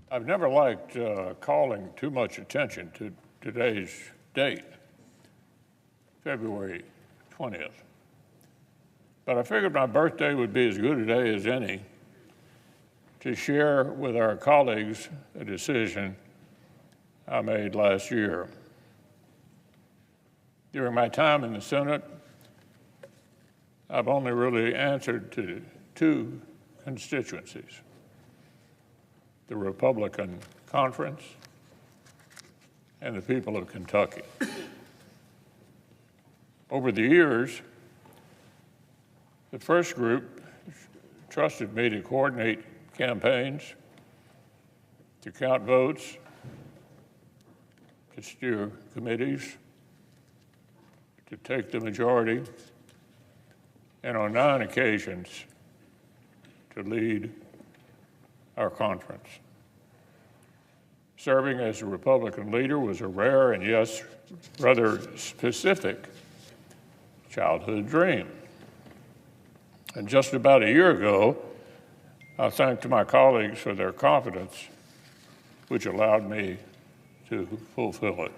I've never liked calling too much attention to today's date, February 20th. But I figured my birthday would be as good a day as any to share with our colleagues a decision I made last year. During my time in the Senate, I've only really answered to two constituencies: the Republican Conference and the people of Kentucky. Over the years, the first group trusted me to coordinate campaigns, to count votes, to steer committees, to take the majority, and on 9 occasions, to lead our conference. Serving as a Republican leader was a rare and, yes, rather specific childhood dream. And just about a year ago, I thanked my colleagues for their confidence, which allowed me to fulfill it.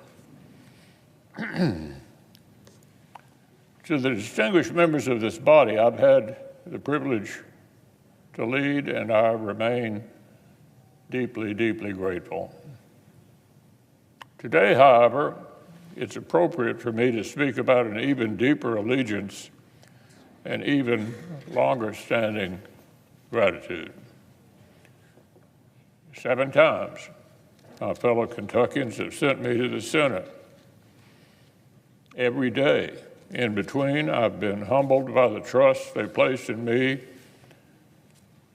To the distinguished members of this body, I've had the privilege to lead, and I remain deeply, deeply grateful. Today, however, it's appropriate for me to speak about an even deeper allegiance and even longer standing gratitude. 7 times, my fellow Kentuckians have sent me to the Senate. Every day in between, I've been humbled by the trust they placed in me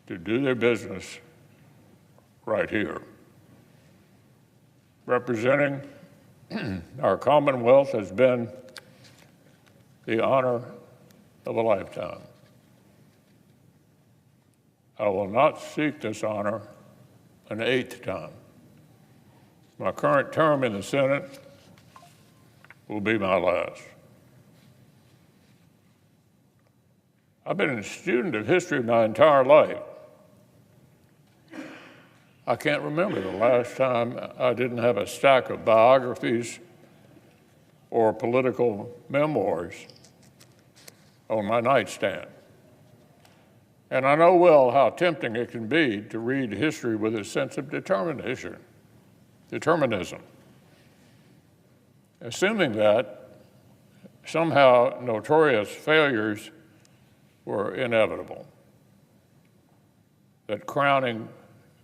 to do their business right here. Representing our Commonwealth has been the honor of a lifetime. I will not seek this honor an 8th time. My current term in the Senate will be my last. I've been a student of history my entire life. I can't remember the last time I didn't have a stack of biographies or political memoirs on my nightstand. And I know well how tempting it can be to read history with a sense of determinism, assuming that somehow notorious failures were inevitable, that crowning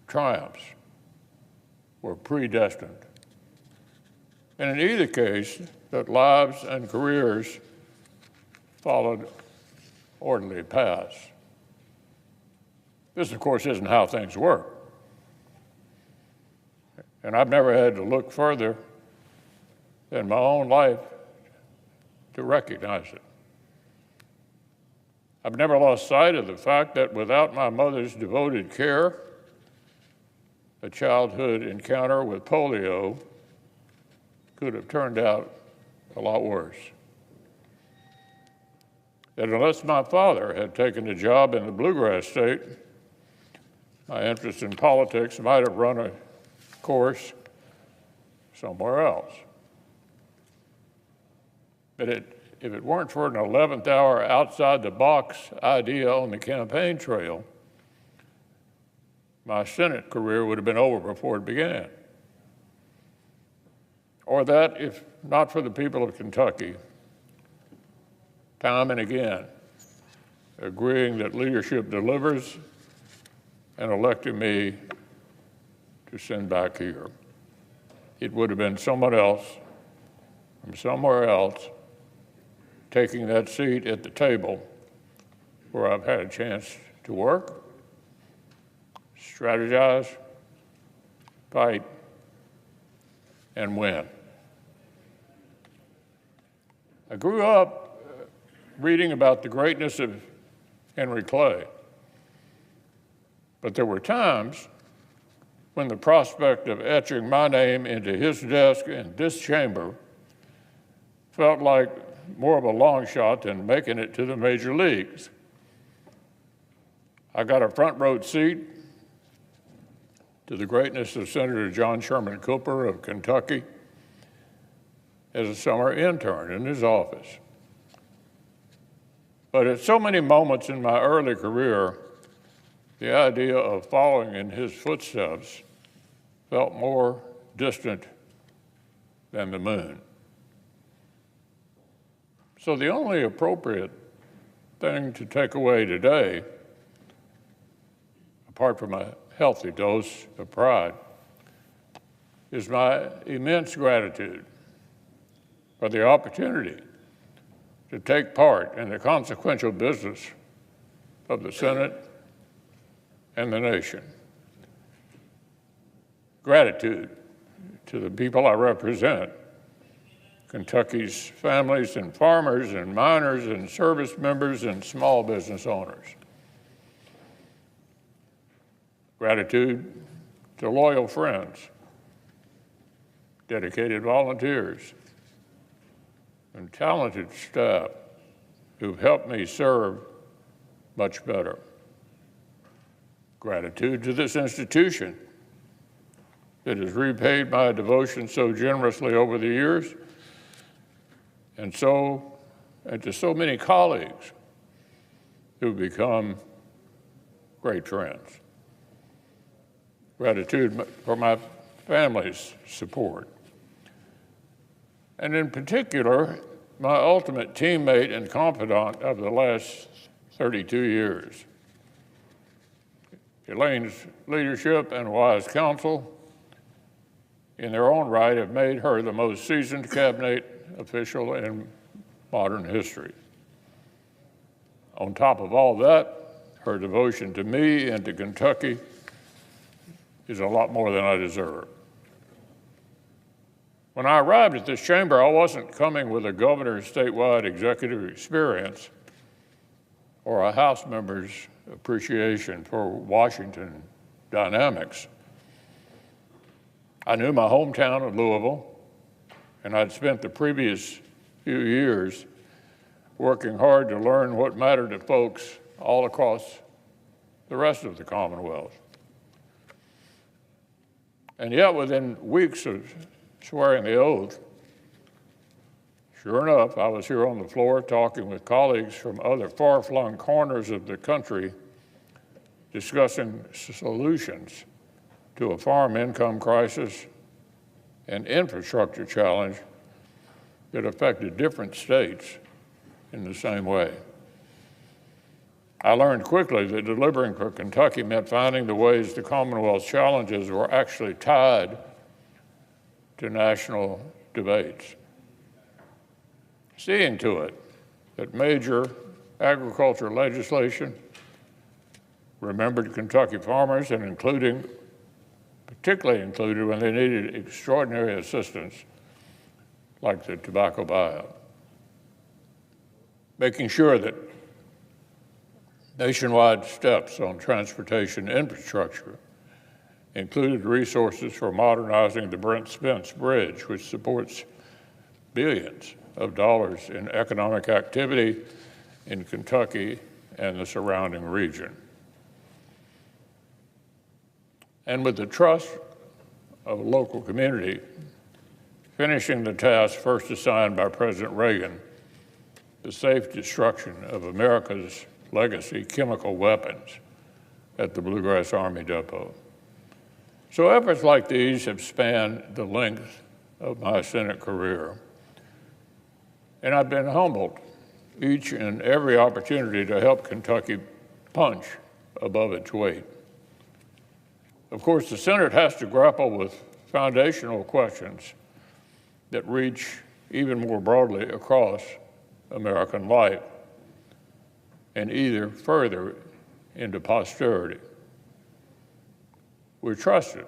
triumphs were predestined, and in either case, that lives and careers followed orderly paths. This, of course, isn't how things work. And I've never had to look further than my own life to recognize it. I've never lost sight of the fact that without my mother's devoted care, a childhood encounter with polio could have turned out a lot worse. That unless my father had taken a job in the bluegrass state, my interest in politics might have run a course somewhere else. But if it weren't for an 11th hour outside-the-box idea on the campaign trail, my Senate career would have been over before it began. Or that, if not for the people of Kentucky, time and again, agreeing that leadership delivers and electing me to send back here, it would have been someone else from somewhere else taking that seat at the table where I've had a chance to work, strategize, fight, and win. I grew up reading about the greatness of Henry Clay, but there were times when the prospect of etching my name into his desk in this chamber felt like more of a long shot than making it to the major leagues. I got a front row seat to the greatness of Senator John Sherman Cooper of Kentucky as a summer intern in his office. But at so many moments in my early career, the idea of following in his footsteps felt more distant than the moon. So the only appropriate thing to take away today, apart from a healthy dose of pride, is my immense gratitude for the opportunity to take part in the consequential business of the Senate and the nation. Gratitude to the people I represent, Kentucky's families and farmers and miners and service members and small business owners. Gratitude to loyal friends, dedicated volunteers, and talented staff who've helped me serve much better. Gratitude to this institution that has repaid my devotion so generously over the years, and to so many colleagues who've become great friends. Gratitude for my family's support. And in particular, my ultimate teammate and confidant of the last 32 years. Elaine's leadership and wise counsel in their own right have made her the most seasoned cabinet official in modern history. On top of all that, her devotion to me and to Kentucky is a lot more than I deserve. When I arrived at this chamber, I wasn't coming with a governor's statewide executive experience or a House member's appreciation for Washington dynamics. I knew my hometown of Louisville, and I'd spent the previous few years working hard to learn what mattered to folks all across the rest of the Commonwealth. And yet, within weeks of swearing the oath, sure enough, I was here on the floor talking with colleagues from other far-flung corners of the country, discussing solutions to a farm income crisis and infrastructure challenge that affected different states in the same way. I learned quickly that delivering for Kentucky meant finding the ways the Commonwealth's challenges were actually tied to national debates. Seeing to it that major agriculture legislation remembered Kentucky farmers and particularly included when they needed extraordinary assistance, like the tobacco buyout. Making sure that nationwide steps on transportation infrastructure included resources for modernizing the Brent Spence Bridge, which supports billions of dollars in economic activity in Kentucky and the surrounding region. And with the trust of a local community, finishing the task first assigned by President Reagan, the safe destruction of America's legacy chemical weapons at the Bluegrass Army Depot. So efforts like these have spanned the length of my Senate career, and I've been humbled each and every opportunity to help Kentucky punch above its weight. Of course, the Senate has to grapple with foundational questions that reach even more broadly across American life and either further into posterity. We're trusted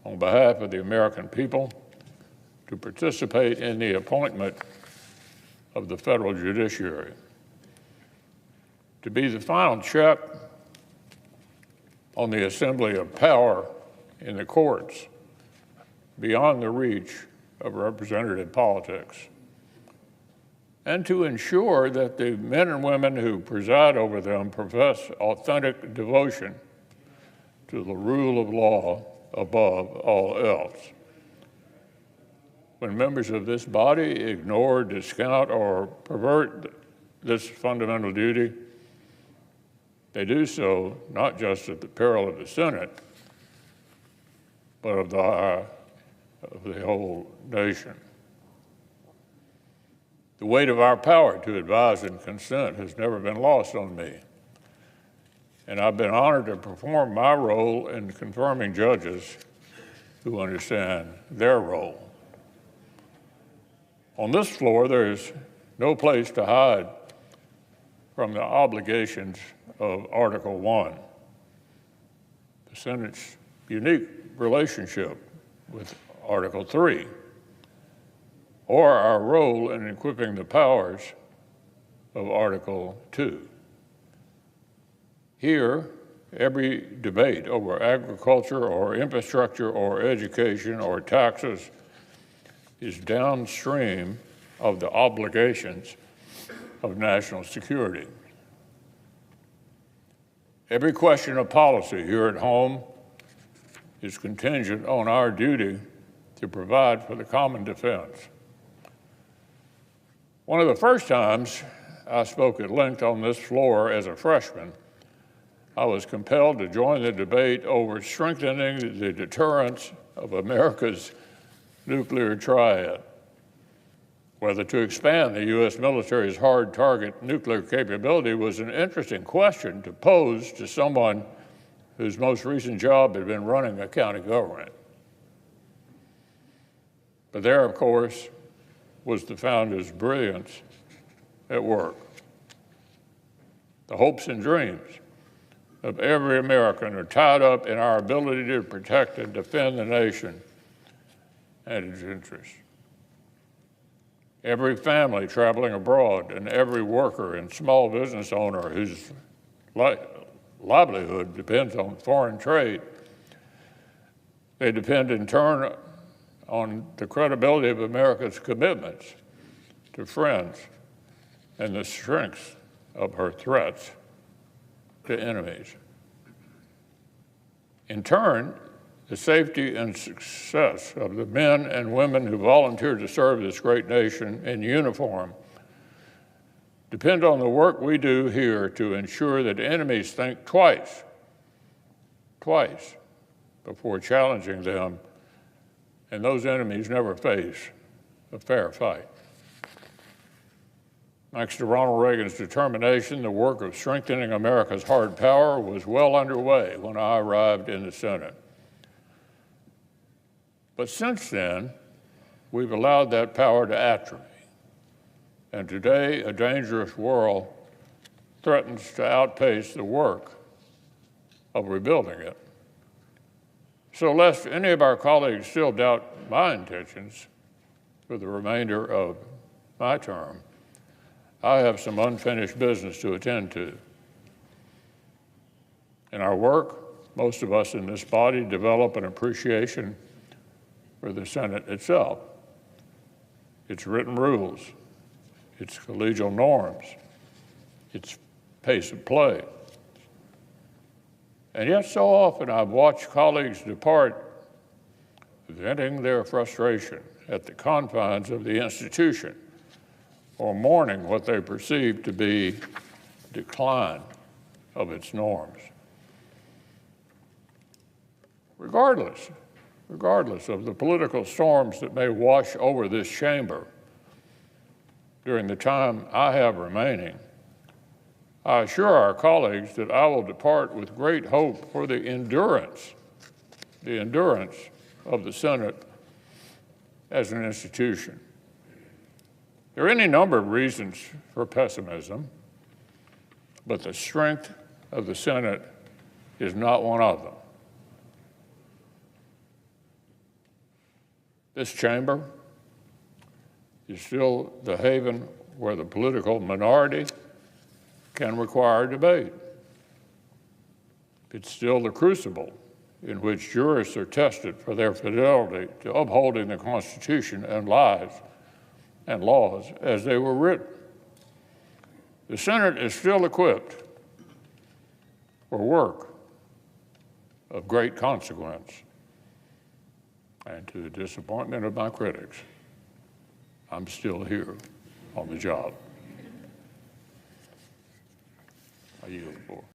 on behalf of the American people to participate in the appointment of the federal judiciary, to be the final check on the assembly of power in the courts beyond the reach of representative politics, and to ensure that the men and women who preside over them profess authentic devotion to the rule of law above all else. When members of this body ignore, discount, or pervert this fundamental duty, they do so not just at the peril of the Senate, but of the whole nation. The weight of our power to advise and consent has never been lost on me, and I've been honored to perform my role in confirming judges who understand their role. On this floor, there is no place to hide from the obligations of Article 1, the Senate's unique relationship with Article 3, or our role in equipping the powers of Article 2. Here, every debate over agriculture or infrastructure or education or taxes is downstream of the obligations of national security. Every question of policy here at home is contingent on our duty to provide for the common defense. One of the first times I spoke at length on this floor as a freshman, I was compelled to join the debate over strengthening the deterrence of America's nuclear triad. Whether to expand the U.S. military's hard target nuclear capability was an interesting question to pose to someone whose most recent job had been running a county government. But there, of course, was the founder's brilliance at work. The hopes and dreams of every American are tied up in our ability to protect and defend the nation and its interests. Every family traveling abroad and every worker and small business owner whose livelihood depends on foreign trade, they depend in turn on the credibility of America's commitments to friends and the strength of her threats to enemies. In turn, the safety and success of the men and women who volunteer to serve this great nation in uniform depend on the work we do here to ensure that enemies think twice before challenging them, and those enemies never face a fair fight. Thanks to Ronald Reagan's determination, the work of strengthening America's hard power was well underway when I arrived in the Senate. But since then, we've allowed that power to atrophy. And today, a dangerous world threatens to outpace the work of rebuilding it. So lest any of our colleagues still doubt my intentions for the remainder of my term, I have some unfinished business to attend to. In our work, most of us in this body develop an appreciation for the Senate itself, its written rules, its collegial norms, its pace of play. And yet so often I've watched colleagues depart, venting their frustration at the confines of the institution or mourning what they perceive to be decline of its norms. Regardless of the political storms that may wash over this chamber during the time I have remaining, I assure our colleagues that I will depart with great hope for the endurance of the Senate as an institution. There are any number of reasons for pessimism, but the strength of the Senate is not one of them. This chamber is still the haven where the political minority can require debate. It's still the crucible in which jurists are tested for their fidelity to upholding the Constitution and laws as they were written. The Senate is still equipped for work of great consequence. And to the disappointment of my critics, I'm still here on the job. I yield the floor.